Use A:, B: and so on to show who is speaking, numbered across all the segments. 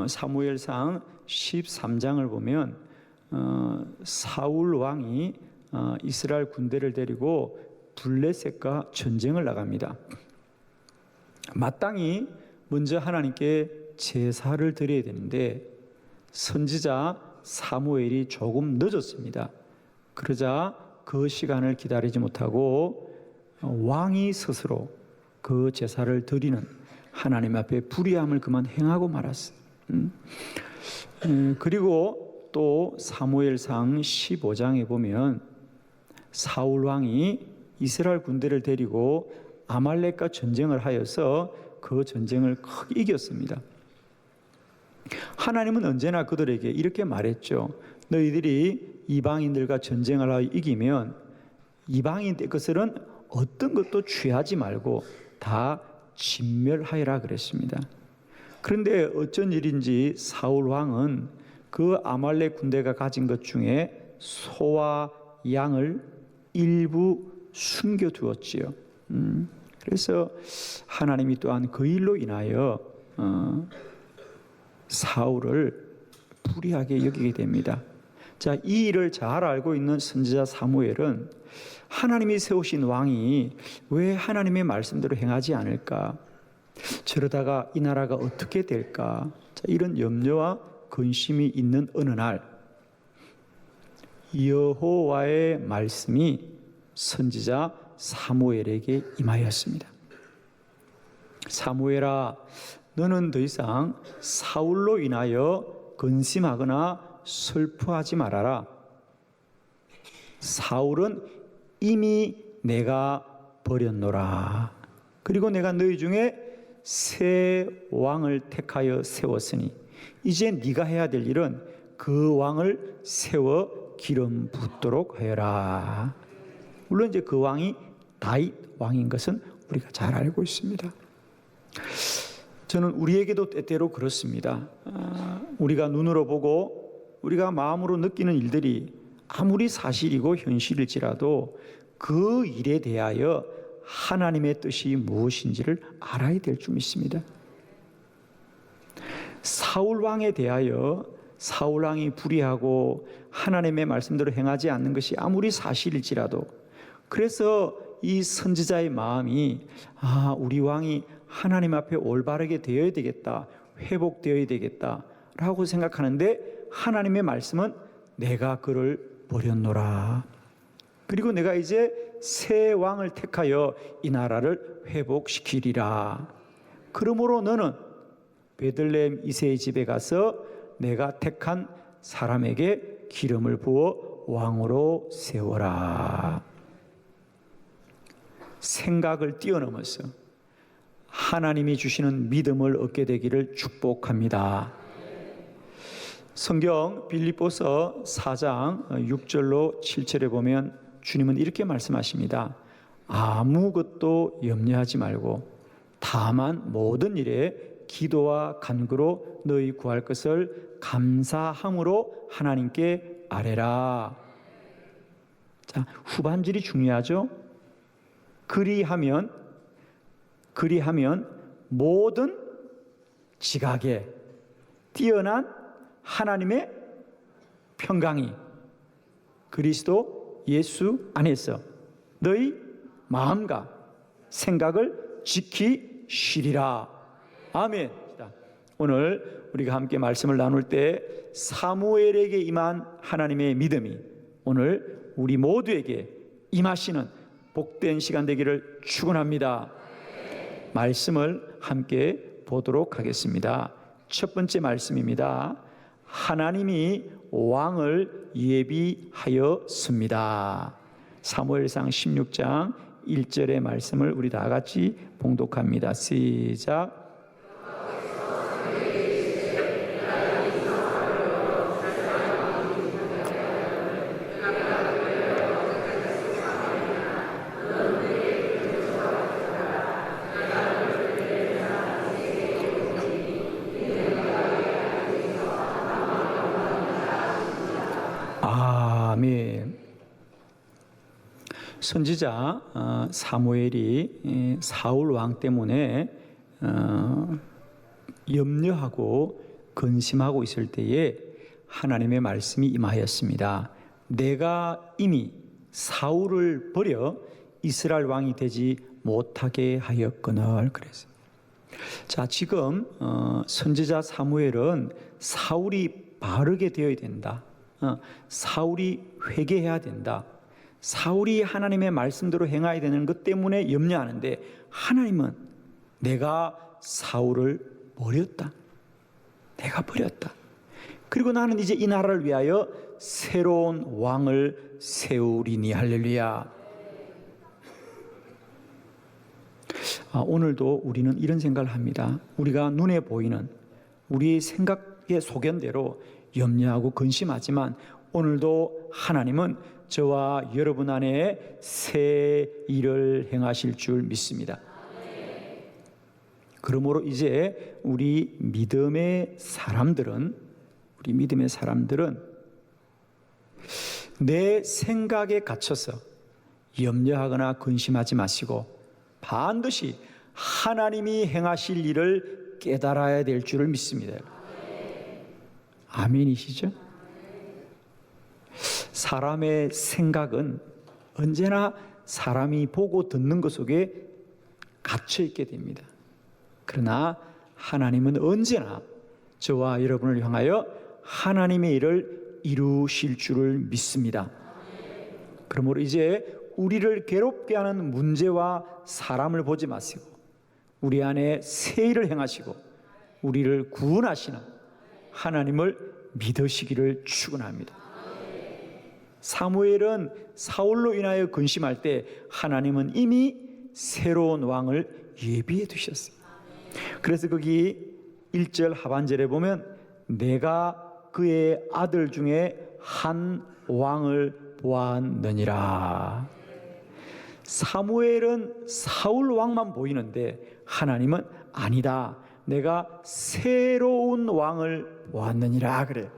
A: 사무엘상 13장을 보면 사울 왕이 이스라엘 군대를 데리고 블레셋과 전쟁을 나갑니다. 마땅히 먼저 하나님께 제사를 드려야 되는데 선지자 사무엘이 조금 늦었습니다. 그러자 그 시간을 기다리지 못하고 왕이 스스로 그 제사를 드리는 하나님 앞에 불의함을 그만 행하고 말았어요. 그리고 또 사무엘상 15장에 보면 사울 왕이 이스라엘 군대를 데리고 아말렉과 전쟁을 하여서 그 전쟁을 크게 이겼습니다. 하나님은 언제나 그들에게 이렇게 말했죠. 너희들이 이방인들과 전쟁을 하여 이기면 이방인들 것들은 어떤 것도 취하지 말고 다 진멸하여라 그랬습니다. 그런데 어쩐 일인지 사울 왕은 그 아말렉 군대가 가진 것 중에 소와 양을 일부 숨겨두었지요. 그래서 하나님이 또한 그 일로 인하여 사울을 불의하게 여기게 됩니다. 자, 이 일을 잘 알고 있는 선지자 사무엘은 하나님이 세우신 왕이 왜 하나님의 말씀대로 행하지 않을까? 저러다가 이 나라가 어떻게 될까? 자, 이런 염려와 근심이 있는 어느 날 여호와의 말씀이 선지자 사무엘에게 임하였습니다. 사무엘아, 너는 더 이상 사울로 인하여 근심하거나 슬퍼하지 말아라. 사울은 이미 내가 버렸노라. 그리고 내가 너희 중에 새 왕을 택하여 세웠으니 이제 네가 해야 될 일은 그 왕을 세워 기름 붓도록 하여라. 물론 이제 그 왕이 다윗 왕인 것은 우리가 잘 알고 있습니다. 저는 우리에게도 때때로 그렇습니다. 우리가 눈으로 보고 우리가 마음으로 느끼는 일들이 아무리 사실이고 현실일지라도 그 일에 대하여 하나님의 뜻이 무엇인지를 알아야 될 줄 믿습니다. 사울 왕에 대하여 사울 왕이 불의하고 하나님의 말씀대로 행하지 않는 것이 아무리 사실일지라도 그래서 이 선지자의 마음이 우리 왕이 하나님 앞에 올바르게 되어야 되겠다, 회복되어야 되겠다라고 생각하는데 하나님의 말씀은 내가 그를 버렸노라. 그리고 내가 이제 새 왕을 택하여 이 나라를 회복시키리라. 그러므로 너는 베들레헴 이새의 집에 가서 내가 택한 사람에게 기름을 부어 왕으로 세워라. 생각을 뛰어넘어서 하나님이 주시는 믿음을 얻게 되기를 축복합니다. 성경 빌립보서 4장 6절로 7절에 보면 주님은 이렇게 말씀하십니다. 아무것도 염려하지 말고 다만 모든 일에 기도와 간구로 너희 구할 것을 감사함으로 하나님께 아뢰라. 자, 후반절이 중요하죠. 그리하면 모든 지각에 뛰어난 하나님의 평강이 그리스도 예수 안에서 너희 마음과 생각을 지키시리라. 아멘. 오늘 우리가 함께 말씀을 나눌 때 사무엘에게 임한 하나님의 믿음이 오늘 우리 모두에게 임하시는 복된 시간 되기를 축원합니다. 말씀을 함께 보도록 하겠습니다. 첫 번째 말씀입니다. 하나님이 왕을 예비하였습니다. 사무엘상 16장 1절의 말씀을 우리 다 같이 봉독합니다. 시작. 아멘. 선지자 사무엘이 사울 왕 때문에 염려하고 근심하고 있을 때에 하나님의 말씀이 임하였습니다. 내가 이미 사울을 버려 이스라엘 왕이 되지 못하게 하였거늘. 그래서 자, 지금 선지자 사무엘은 사울이 바르게 되어야 된다. 사울이 회개해야 된다. 사울이 하나님의 말씀대로 행해야 되는 것 때문에 염려하는데, 하나님은 내가 사울을 버렸다. 내가 버렸다. 그리고 나는 이제 이 나라를 위하여 새로운 왕을 세우리니. 할렐루야. 오늘도 우리는 이런 생각을 합니다. 우리가 눈에 보이는 우리의 생각의 소견대로 염려하고 근심하지만, 오늘도 하나님은 저와 여러분 안에 새 일을 행하실 줄 믿습니다. 그러므로 이제 우리 믿음의 사람들은 내 생각에 갇혀서 염려하거나 근심하지 마시고 반드시 하나님이 행하실 일을 깨달아야 될 줄을 믿습니다. 아멘이시죠? 사람의 생각은 언제나 사람이 보고 듣는 것 속에 갇혀 있게 됩니다. 그러나 하나님은 언제나 저와 여러분을 향하여 하나님의 일을 이루실 줄을 믿습니다. 그러므로 이제 우리를 괴롭게 하는 문제와 사람을 보지 마시고 우리 안에 새 일을 행하시고 우리를 구원하시는 하나님을 믿으시기를 축원합니다. 사무엘은 사울로 인하여 근심할 때 하나님은 이미 새로운 왕을 예비해 두셨어요. 그래서 거기 1절 하반절에 보면 내가 그의 아들 중에 한 왕을 보았느니라. 사무엘은 사울 왕만 보이는데 하나님은 아니다. 내가 새로운 왕을 보았느니라 그래.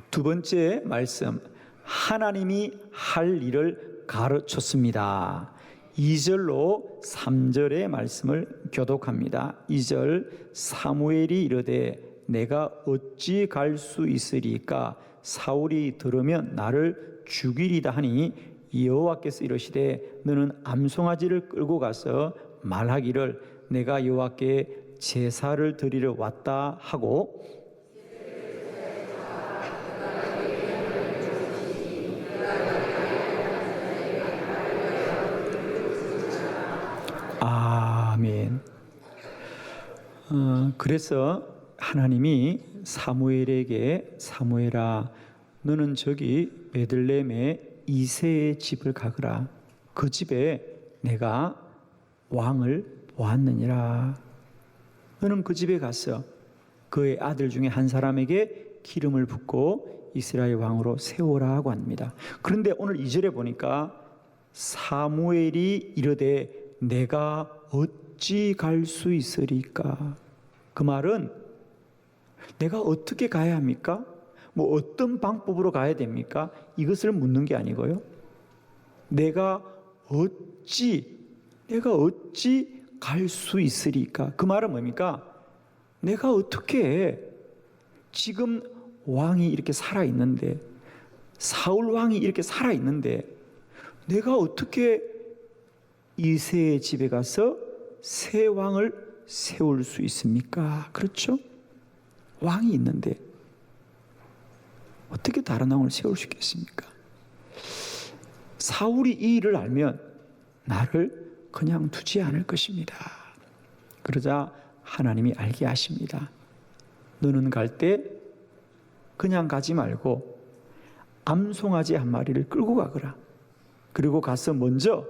A: 두 번째 말씀, 하나님이 할 일을 가르쳤습니다. 2절로 3절의 말씀을 교독합니다. 2절, 사무엘이 이르되 내가 어찌 갈 수 있으리까? 사울이 들으면 나를 죽이리다 하니 여호와께서 이르시되 너는 암송아지를 끌고 가서 말하기를 내가 여호와께 제사를 드리러 왔다 하고, 아멘. 그래서 하나님이 사무엘에게 사무엘아 너는 저기 베들레헴의 이새의 집을 가거라. 그 집에 내가 왕을 보았느니라. 너는 그 집에 가서 그의 아들 중에 한 사람에게 기름을 붓고 이스라엘 왕으로 세우라고 합니다. 그런데 오늘 2절에 보니까 사무엘이 이르되 내가 어찌 갈 수 있으리까? 그 말은 내가 어떻게 가야 합니까? 뭐 어떤 방법으로 가야 됩니까? 이것을 묻는 게 아니고요. 내가 어찌 갈 수 있으리까? 그 말은 뭡니까? 내가 어떻게 지금 왕이 이렇게 살아있는데, 사울 왕이 이렇게 살아있는데 내가 어떻게 이새의 집에 가서 새 왕을 세울 수 있습니까? 그렇죠? 왕이 있는데 어떻게 다른 왕을 세울 수 있겠습니까? 사울이 이 일을 알면 나를 그냥 두지 않을 것입니다. 그러자 하나님이 알게 하십니다. 너는 갈 때 그냥 가지 말고 암송아지 한 마리를 끌고 가거라. 그리고 가서 먼저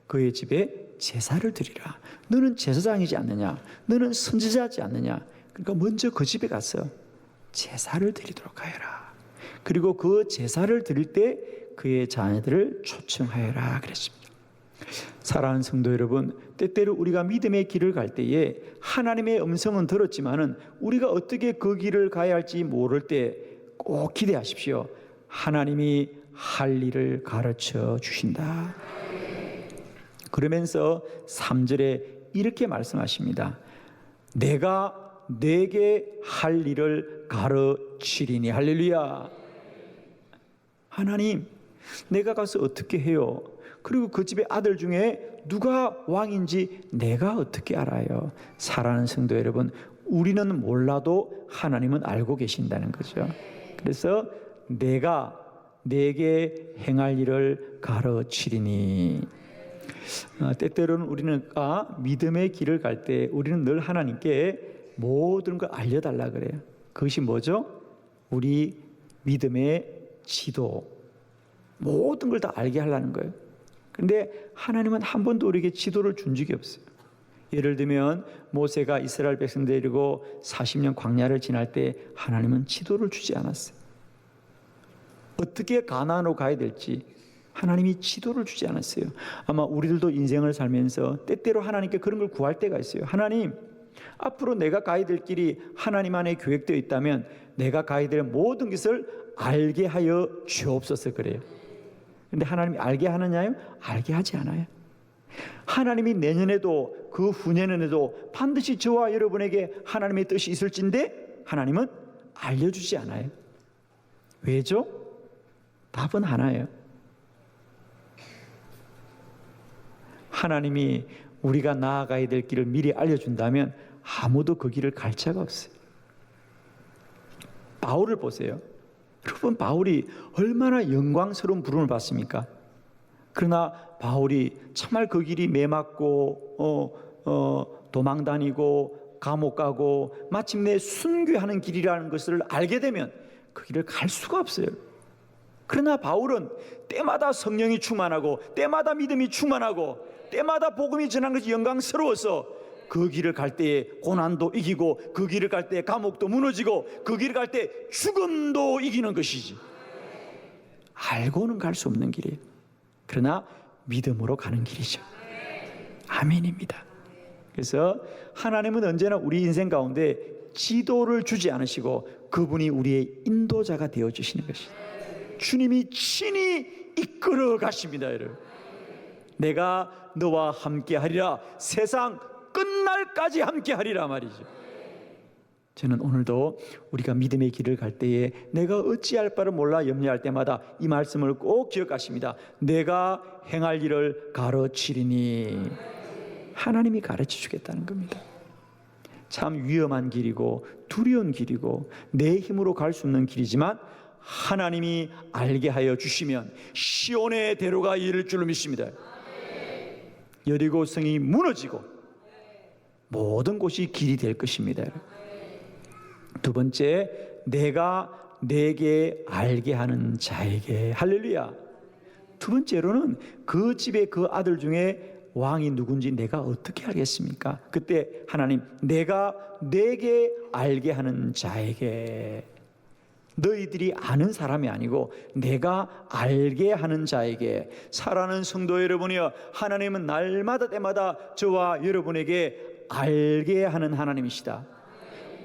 A: 그의 집에 제사를 드리라. 너는 제사장이지 않느냐? 너는 선지자지 않느냐? 그러니까 먼저 그 집에 가서 제사를 드리도록 하여라. 그리고 그 제사를 드릴 때 그의 자녀들을 초청하여라 그랬습니다. 사랑하는 성도 여러분, 때때로 우리가 믿음의 길을 갈 때에 하나님의 음성은 들었지만은 우리가 어떻게 그 길을 가야 할지 모를 때 꼭 기대하십시오. 하나님이 할 일을 가르쳐 주신다. 그러면서 3절에 이렇게 말씀하십니다. 내가 내게 할 일을 가르치리니. 할렐루야. 하나님, 내가 가서 어떻게 해요? 그리고 그 집의 아들 중에 누가 왕인지 내가 어떻게 알아요? 사랑하는 성도 여러분, 우리는 몰라도 하나님은 알고 계신다는 거죠. 그래서 내가 내게 행할 일을 가르치리니. 때때로는 우리는 믿음의 길을 갈 때 우리는 늘 하나님께 모든 걸 알려달라 그래요. 그것이 뭐죠? 우리 믿음의 지도, 모든 걸 다 알게 하려는 거예요. 그런데 하나님은 한 번도 우리에게 지도를 준 적이 없어요. 예를 들면 모세가 이스라엘 백성 데리고 40년 광야를 지날 때 하나님은 지도를 주지 않았어요. 어떻게 가나안으로 가야 될지 하나님이 지도를 주지 않았어요. 아마 우리들도 인생을 살면서 때때로 하나님께 그런 걸 구할 때가 있어요. 하나님, 앞으로 내가 가야 될 길이 하나님 안에 계획되어 있다면 내가 가야 될 모든 것을 알게 하여 주옵소서 그래요. 근데 하나님이 알게 하느냐요? 알게 하지 않아요. 하나님이 내년에도 그 후년에도 반드시 저와 여러분에게 하나님의 뜻이 있을진데 하나님은 알려주지 않아요. 왜죠? 답은 하나예요. 하나님이 우리가 나아가야 될 길을 미리 알려준다면 아무도 그 길을 갈 자가 없어요. 바울을 보세요. 여러분, 바울이 얼마나 영광스러운 부름을 받습니까? 그러나 바울이 참말 그 길이 매맞고 도망 다니고 감옥 가고 마침내 순교하는 길이라는 것을 알게 되면 그 길을 갈 수가 없어요. 그러나 바울은 때마다 성령이 충만하고 때마다 믿음이 충만하고 때마다 복음이 전하는 것이 영광스러워서 그 길을 갈 때에 고난도 이기고 그 길을 갈 때 감옥도 무너지고 그 길을 갈 때 죽음도 이기는 것이지. 알고는 갈 수 없는 길이에요. 그러나 믿음으로 가는 길이죠. 아멘입니다. 그래서 하나님은 언제나 우리 인생 가운데 지도를 주지 않으시고 그분이 우리의 인도자가 되어주시는 것이죠. 주님이 친히 이끌어 가십니다. 여러분, 내가 너와 함께 하리라, 세상 끝날까지 함께 하리라 말이죠. 저는 오늘도 우리가 믿음의 길을 갈 때에 내가 어찌할 바를 몰라 염려할 때마다 이 말씀을 꼭 기억하십니다. 내가 행할 일을 가르치리니. 하나님이 가르쳐 주겠다는 겁니다. 참 위험한 길이고 두려운 길이고 내 힘으로 갈 수 없는 길이지만 하나님이 알게 하여 주시면 시온의 대로가 이를 줄로 믿습니다. 여리고 성이 무너지고 모든 곳이 길이 될 것입니다. 두 번째, 내가 내게 알게 하는 자에게. 할렐루야. 두 번째로는 그 집의 그 아들 중에 왕이 누군지 내가 어떻게 알겠습니까? 그때 하나님, 내가 내게 알게 하는 자에게. 너희들이 아는 사람이 아니고 내가 알게 하는 자에게. 사랑하는 성도 여러분이여, 하나님은 날마다 때마다 저와 여러분에게 알게 하는 하나님이시다.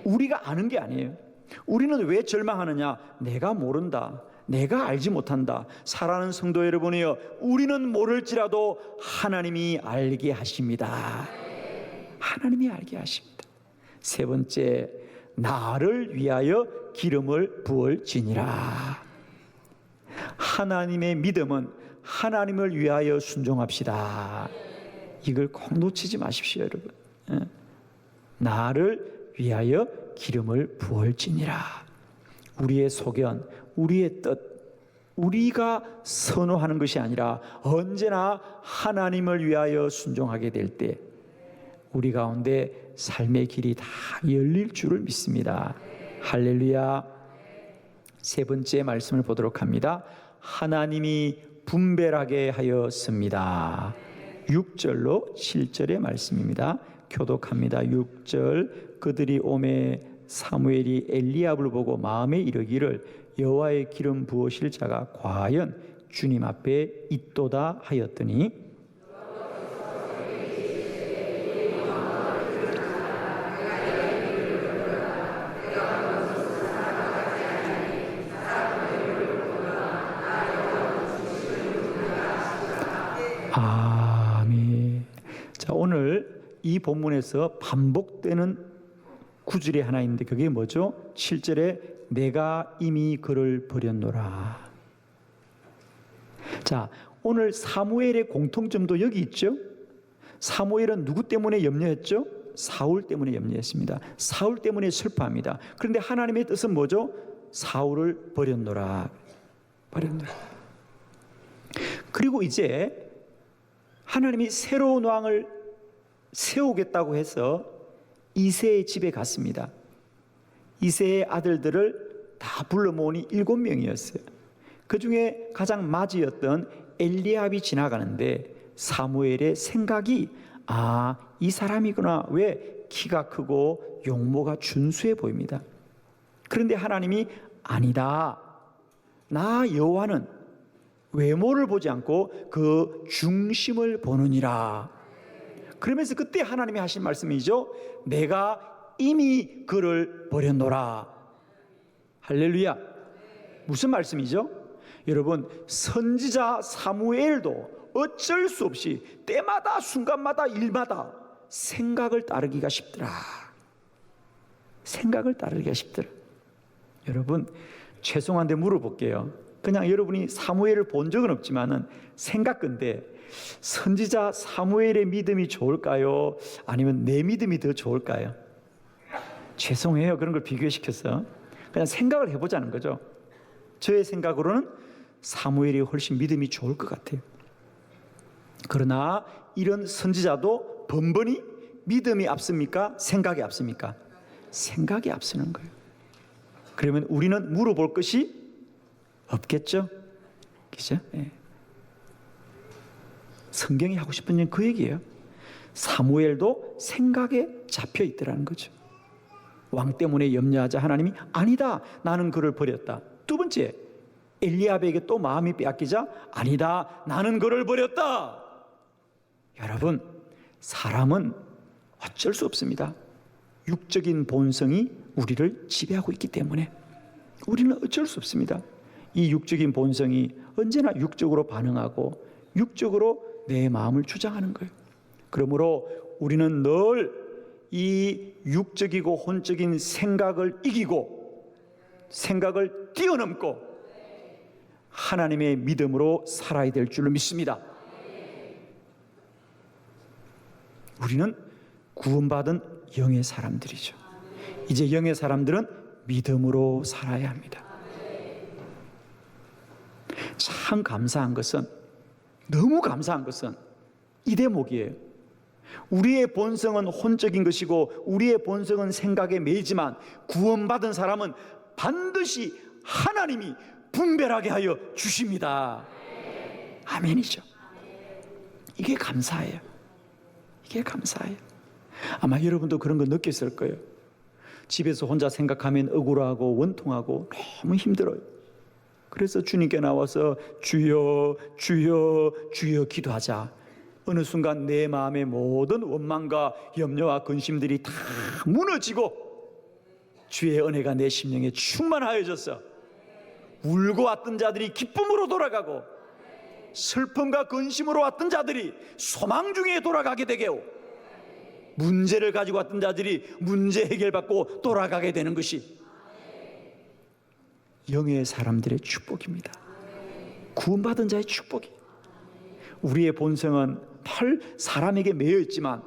A: 우리가 아는 게 아니에요. 우리는 왜 절망하느냐? 내가 모른다, 내가 알지 못한다. 사랑하는 성도 여러분이여, 우리는 모를지라도 하나님이 알게 하십니다. 하나님이 알게 하십니다. 세 번째, 나를 위하여 기름을 부을지니라. 하나님의 믿음은 하나님을 위하여 순종합시다. 이걸 꼭 놓치지 마십시오, 여러분. 나를 위하여 기름을 부을지니라. 우리의 소견, 우리의 뜻, 우리가 선호하는 것이 아니라 언제나 하나님을 위하여 순종하게 될 때 우리 가운데 삶의 길이 다 열릴 줄을 믿습니다. 할렐루야. 세 번째 말씀을 보도록 합니다. 하나님이 분별하게 하였습니다. 6절로 7절의 말씀입니다. 교독합니다. 6절, 그들이 오매 사무엘이 엘리압을 보고 마음에 이르기를 여호와의 기름 부으실 자가 과연 주님 앞에 있도다 하였더니 아멘. 자, 오늘 이 본문에서 반복되는 9절에 하나 있는데 그게 뭐죠? 7절에 내가 이미 그를 버렸노라. 자, 오늘 사무엘의 공통점도 여기 있죠. 사무엘은 누구 때문에 염려했죠? 사울 때문에 염려했습니다. 사울 때문에 슬퍼합니다. 그런데 하나님의 뜻은 뭐죠? 사울을 버렸노라. 버렸노라. 그리고 이제 하나님이 새로운 왕을 세우겠다고 해서 이새의 집에 갔습니다. 이새의 아들들을 다 불러 모으니 7명이었어요. 그 중에 가장 맞이였던 엘리압이 지나가는데 사무엘의 생각이 이 사람이구나. 왜? 키가 크고 용모가 준수해 보입니다. 그런데 하나님이 아니다. 나 여호와는 외모를 보지 않고 그 중심을 보느니라. 그러면서 그때 하나님이 하신 말씀이죠. 내가 이미 그를 버렸노라. 할렐루야. 무슨 말씀이죠? 여러분, 선지자 사무엘도 어쩔 수 없이 때마다 순간마다 일마다 생각을 따르기가 쉽더라. 생각을 따르기가 쉽더라. 여러분, 죄송한데 물어볼게요. 그냥 여러분이 사무엘을 본 적은 없지만은 생각건데 선지자 사무엘의 믿음이 좋을까요? 아니면 내 믿음이 더 좋을까요? 죄송해요. 그런 걸 비교시켜서 그냥 생각을 해보자는 거죠. 저의 생각으로는 사무엘이 훨씬 믿음이 좋을 것 같아요. 그러나 이런 선지자도 번번이 믿음이 앞섭니까? 생각이 앞섭니까? 생각이 앞서는 거예요. 그러면 우리는 물어볼 것이 없겠죠? 그죠? 네. 성경이 하고 싶은 얘기는 그 얘기예요. 사무엘도 생각에 잡혀 있더라는 거죠. 왕 때문에 염려하자 하나님이 아니다. 나는 그를 버렸다. 두 번째, 엘리압에게 또 마음이 빼앗기자 아니다. 나는 그를 버렸다. 여러분, 사람은 어쩔 수 없습니다. 육적인 본성이 우리를 지배하고 있기 때문에 우리는 어쩔 수 없습니다. 이 육적인 본성이 언제나 육적으로 반응하고 육적으로 내 마음을 주장하는 거예요. 그러므로 우리는 늘 이 육적이고 혼적인 생각을 이기고 생각을 뛰어넘고 하나님의 믿음으로 살아야 될 줄로 믿습니다. 우리는 구원받은 영의 사람들이죠. 이제 영의 사람들은 믿음으로 살아야 합니다. 참 감사한 것은, 너무 감사한 것은 이 대목이에요. 우리의 본성은 혼적인 것이고 우리의 본성은 생각에 매이지만 구원받은 사람은 반드시 하나님이 분별하게 하여 주십니다. 아멘이죠. 이게 감사해요. 이게 감사해요. 아마 여러분도 그런 거 느꼈을 거예요. 집에서 혼자 생각하면 억울하고 원통하고 너무 힘들어요. 그래서 주님께 나와서 주여 주여 주여 기도하자. 어느 순간 내 마음의 모든 원망과 염려와 근심들이 다 무너지고 주의 은혜가 내 심령에 충만하여져서 울고 왔던 자들이 기쁨으로 돌아가고 슬픔과 근심으로 왔던 자들이 소망 중에 돌아가게 되게 하고 문제를 가지고 왔던 자들이 문제 해결받고 돌아가게 되는 것이 영의 사람들의 축복입니다. 구원받은 자의 축복이. 우리의 본성은 늘 사람에게 매여 있지만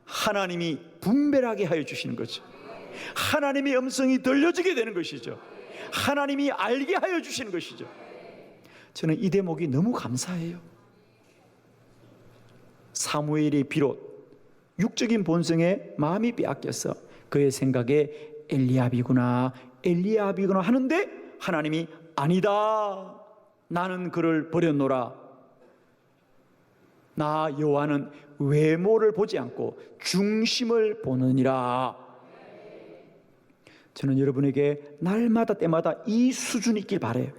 A: 하나님이 분별하게 하여 주시는 거죠. 하나님의 음성이 들려지게 되는 것이죠. 하나님이 알게 하여 주시는 것이죠. 저는 이 대목이 너무 감사해요. 사무엘이 비롯 육적인 본성에 마음이 빼앗겨서 그의 생각에 엘리압이구나 하는데 하나님이 아니다. 나는 그를 버렸노라. 나 여호와는 외모를 보지 않고 중심을 보느니라. 저는 여러분에게 날마다 때마다 이 수준이 있길 바라요.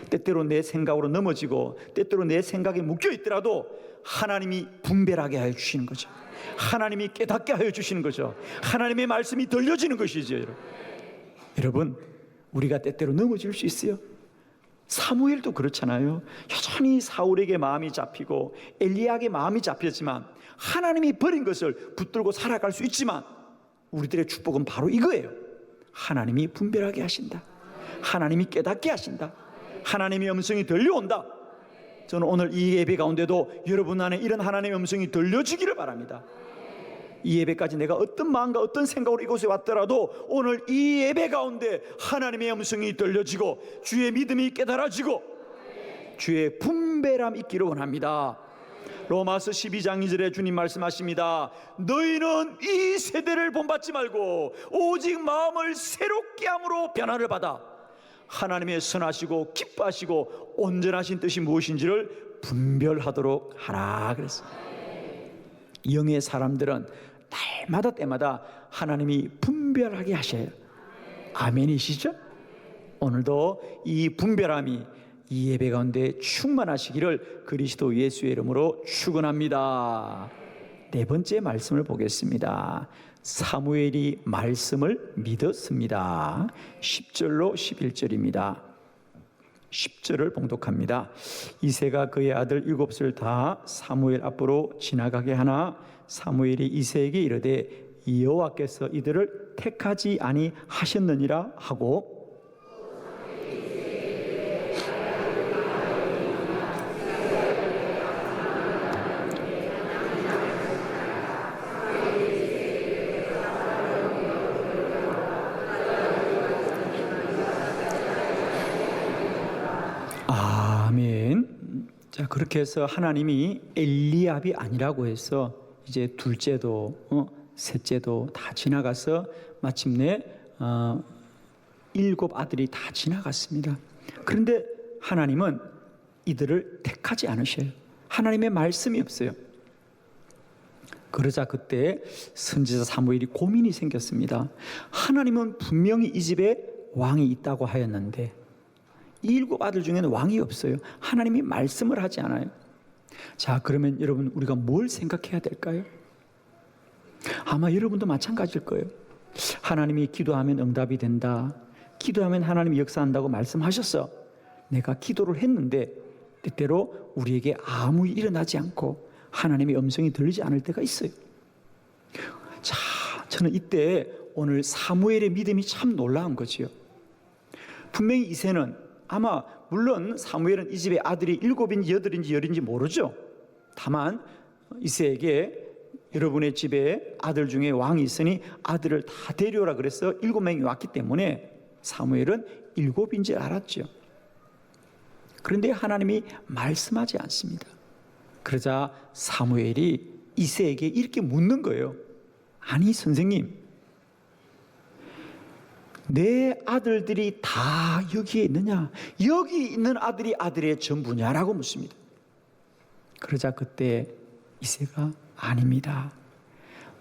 A: 때때로 내 생각으로 넘어지고 때때로 내 생각에 묶여 있더라도 하나님이 분별하게 하여 주시는 거죠. 하나님이 깨닫게 하여 주시는 거죠. 하나님의 말씀이 들려지는 것이죠. 여러분, 우리가 때때로 넘어질 수 있어요. 사무엘도 그렇잖아요. 여전히 사울에게 마음이 잡히고 엘리야에게 마음이 잡혔지만 하나님이 버린 것을 붙들고 살아갈 수 있지만 우리들의 축복은 바로 이거예요. 하나님이 분별하게 하신다. 하나님이 깨닫게 하신다. 하나님의 음성이 들려온다. 저는 오늘 이 예배 가운데도 여러분 안에 이런 하나님의 음성이 들려주기를 바랍니다. 이 예배까지 내가 어떤 마음과 어떤 생각으로 이곳에 왔더라도 오늘 이 예배 가운데 하나님의 음성이 들려지고 주의 믿음이 깨달아지고 주의 분별함이 있기를 원합니다. 로마서 12장 2절에 주님 말씀하십니다. 너희는 이 세대를 본받지 말고 오직 마음을 새롭게 함으로 변화를 받아 하나님의 선하시고 기뻐하시고 온전하신 뜻이 무엇인지를 분별하도록 하라 그랬습니다. 영의 사람들은 날마다 때마다 하나님이 분별하게 하셔요. 아멘이시죠? 오늘도 이 분별함이 이 예배 가운데 충만하시기를 그리스도 예수의 이름으로 축원합니다. 네 번째 말씀을 보겠습니다. 사무엘이 말씀을 믿었습니다. 10절로 11절입니다. 10절을 봉독합니다. 이새가 그의 아들 7을 다 사무엘 앞으로 지나가게 하나 사무엘이 이새에게 이르되 여호와께서 이들을 택하지 아니하셨느니라 하고 아멘. 자, 그렇게 해서 하나님이 엘리압이 아니라고 해서 이제 둘째도 셋째도 다 지나가서 마침내 7 아들이 다 지나갔습니다. 그런데 하나님은 이들을 택하지 않으셔요. 하나님의 말씀이 없어요. 그러자 그때 선지자 사무엘이 고민이 생겼습니다. 하나님은 분명히 이 집에 왕이 있다고 하였는데 이 7 아들 중에는 왕이 없어요. 하나님이 말씀을 하지 않아요. 자, 그러면 여러분 우리가 뭘 생각해야 될까요? 아마 여러분도 마찬가지일 거예요. 하나님이 기도하면 응답이 된다. 기도하면 하나님이 역사한다고 말씀하셨어. 내가 기도를 했는데 때때로 우리에게 아무 일이 일어나지 않고 하나님의 음성이 들리지 않을 때가 있어요. 자, 저는 이때 오늘 사무엘의 믿음이 참 놀라운 거지요. 분명히 이새는 아마 물론 사무엘은 이 집의 아들이 7인지 8인지 10인지 모르죠. 다만 이새에게 여러분의 집에 아들 중에 왕이 있으니 아들을 다 데려오라 그래서 7명이 왔기 때문에 사무엘은 7인지 알았죠. 그런데 하나님이 말씀하지 않습니다. 그러자 사무엘이 이새에게 이렇게 묻는 거예요. 아니 선생님, 내 아들들이 다 여기에 있느냐? 여기 있는 아들이 아들의 전부냐라고 묻습니다. 그러자 그때 이새가 아닙니다.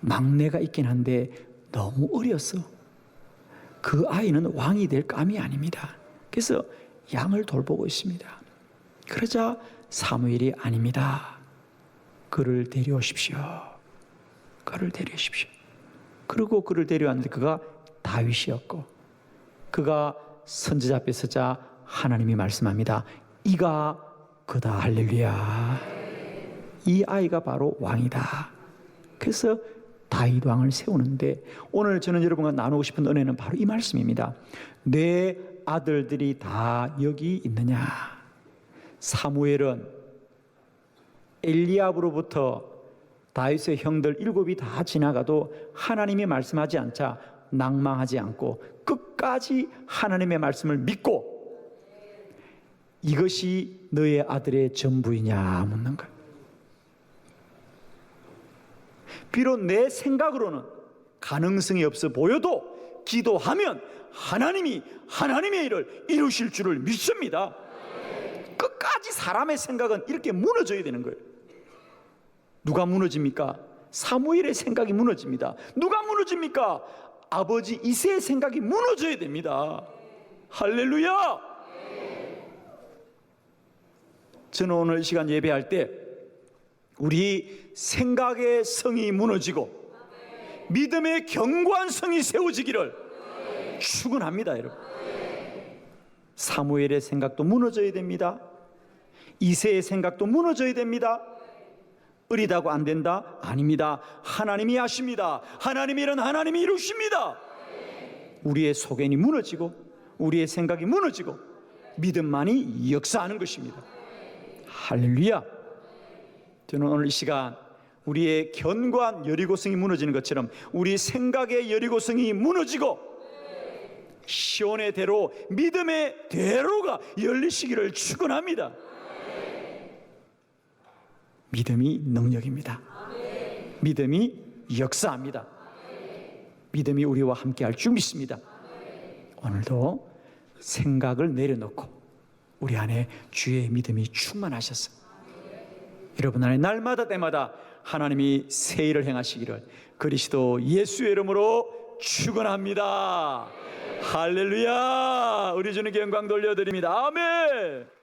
A: 막내가 있긴 한데 너무 어려서 그 아이는 왕이 될 감이 아닙니다. 그래서 양을 돌보고 있습니다. 그러자 사무엘이 아닙니다. 그를 데려오십시오. 그를 데려오십시오. 그리고 그를 데려왔는데 그가 다윗이었고 그가 선지자 앞에 서자 하나님이 말씀합니다. 이가 그다. 할렐루야. 이 아이가 바로 왕이다. 그래서 다윗 왕을 세우는데 오늘 저는 여러분과 나누고 싶은 은혜는 바로 이 말씀입니다. 내 아들들이 다 여기 있느냐? 사무엘은 엘리압으로부터 다윗의 형들 7이 다 지나가도 하나님이 말씀하지 않자 낭망하지 않고 끝까지 하나님의 말씀을 믿고 이것이 너의 아들의 전부이냐 묻는 거예요. 비록 내 생각으로는 가능성이 없어 보여도 기도하면 하나님이 하나님의 일을 이루실 줄을 믿습니다. 끝까지 사람의 생각은 이렇게 무너져야 되는 거예요. 누가 무너집니까? 사무엘의 생각이 무너집니다. 누가 무너집니까? 아버지 이새의 생각이 무너져야 됩니다. 할렐루야. 저는 오늘 이 시간 예배할 때 우리 생각의 성이 무너지고 믿음의 견고한 성이 세워지기를 축원합니다. 여러분, 사무엘의 생각도 무너져야 됩니다. 이새의 생각도 무너져야 됩니다. 어리다고 안 된다? 아닙니다. 하나님이 아십니다. 하나님의 일은 하나님이 이루십니다. 우리의 소견이 무너지고 우리의 생각이 무너지고 믿음만이 역사하는 것입니다. 할렐루야. 저는 오늘 이 시간 우리의 견고한 여리고성이 무너지는 것처럼 우리 생각의 여리고성이 무너지고 시온의 대로, 믿음의 대로가 열리시기를 축원합니다. 믿음이 능력입니다. 믿음이 역사합니다. 믿음이 우리와 함께할 줄 믿습니다. 오늘도 생각을 내려놓고 우리 안에 주의 믿음이 충만하셔서 여러분 안에 날마다 때마다 하나님이 새 일을 행하시기를 그리스도 예수의 이름으로 축원합니다. 할렐루야. 우리 주님께 영광 돌려드립니다. 아멘.